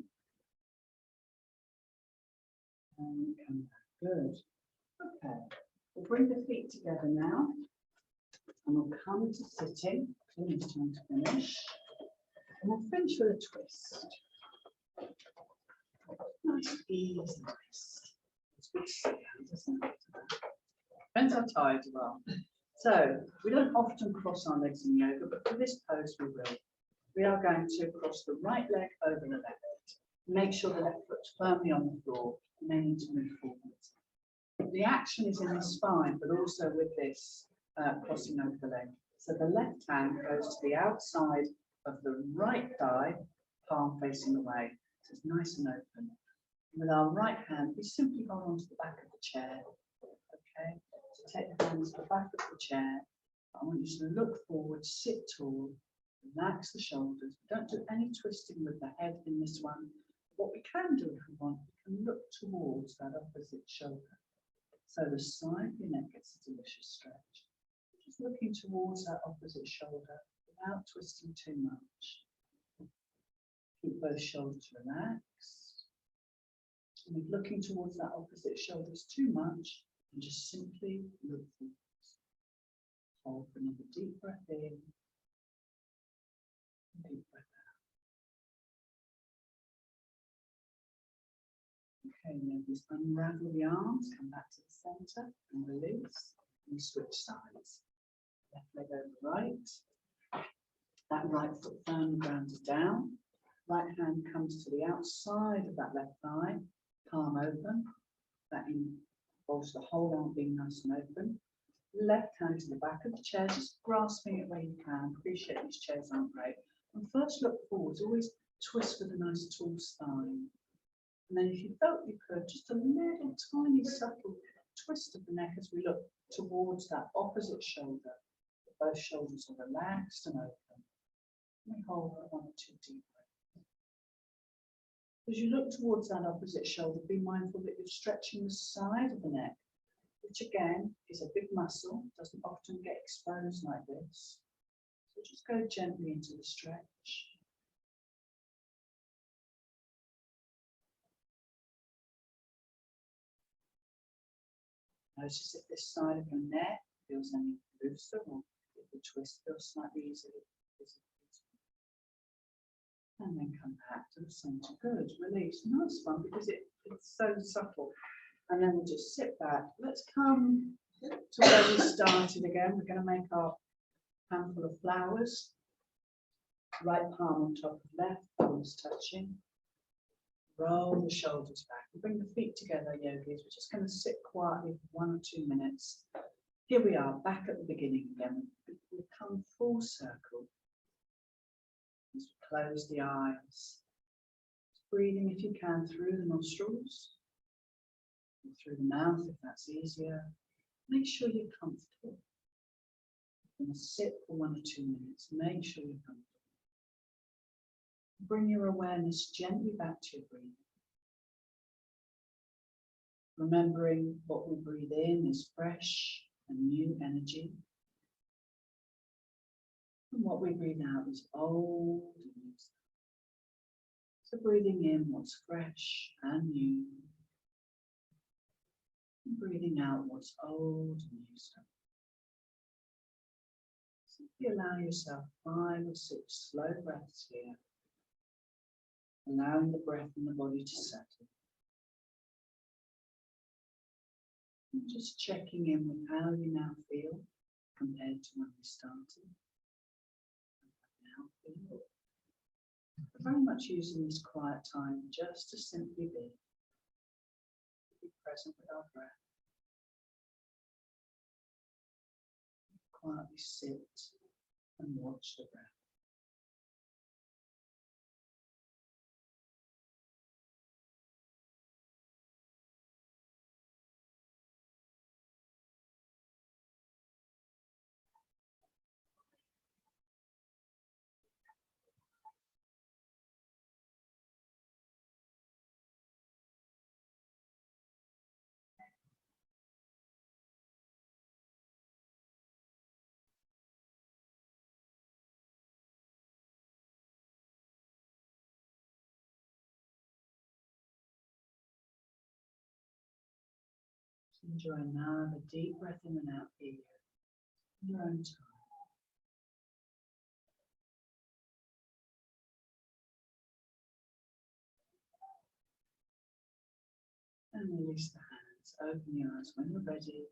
And come back. Good. Okay. We'll bring the feet together now. And we'll come to sitting. It's time to finish. And we'll finish with a twist. Nice, easy twist. It's good to sit down, isn't it? Depends how tired you are. So, we don't often cross our legs in yoga, but for this pose we will. We are going to cross the right leg over the left. Make sure the left foot's firmly on the floor. You may need to move forward. The action is in the spine, but also with this crossing over the leg. So the left hand goes to the outside of the right thigh, palm facing away. So it's nice and open. With our right hand, we simply hold onto the back of the chair. Okay, so take the hands to the back of the chair. I want you to look forward, sit tall, relax the shoulders. Don't do any twisting with the head in this one. What we can do if we want, we can look towards that opposite shoulder. So the side of your neck gets a delicious stretch. Just looking towards that opposite shoulder without twisting too much. Keep both shoulders relaxed. And if looking towards that opposite shoulder is too much, and just simply look forwards. Hold for another deep breath in, deep breath out. Okay, now just unravel the arms, come back to the centre and release, and switch sides. Left leg over right. That right foot firmly grounded down. Right hand comes to the outside of that left thigh, palm open. That involves the whole arm being nice and open. Left hand to the back of the chair, just grasping it where you can. Appreciate these chairs aren't great. And first look forwards, always twist with a nice tall spine. And then if you felt you could, just a little tiny subtle twist of the neck as we look towards that opposite shoulder. Both shoulders are relaxed and open. We hold for 1 or 2 deep breaths. As you look towards that opposite shoulder, be mindful that you're stretching the side of the neck, which again is a big muscle, doesn't often get exposed like this. So just go gently into the stretch. Notice if this side of your neck feels any looser or if the twist feels slightly easier. And then come back to the centre. Good, release. Nice one because it's so subtle. And then we'll just sit back. Let's come to where we started again. We're going to make our handful of flowers. Right palm on top of left, palms touching. Roll the shoulders back. And bring the feet together, yogis. We're just going to sit quietly for 1 or 2 minutes. Here we are, back at the beginning again. We come full circle. As we close the eyes. Breathing if you can through the nostrils. And through the mouth if that's easier. Make sure you're comfortable. You're going to sit for 1 or 2 minutes. Make sure you're comfortable. Bring your awareness gently back to your breathing. Remembering what we breathe in is fresh and new energy. And what we breathe out is old and new stuff. So breathing in what's fresh and new. And breathing out what's old and new stuff. Simply allow yourself 5 or 6 slow breaths here. Allowing the breath in the body to settle. And just checking in with how you now feel compared to when we started. Now feel. Very much using this quiet time just to simply be present with our breath. Quietly sit and watch the breath. Enjoy another deep breath in and out here, in your own time. And release the hands, open the eyes when you're ready.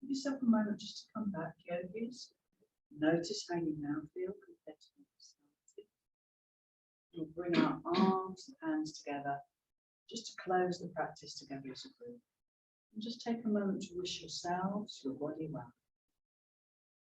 Give yourself a moment just to come back, yogis. Notice how you now feel compared to when you started. You'll bring our arms and hands together just to close the practice together as a group. And just take a moment to wish yourselves, your body well.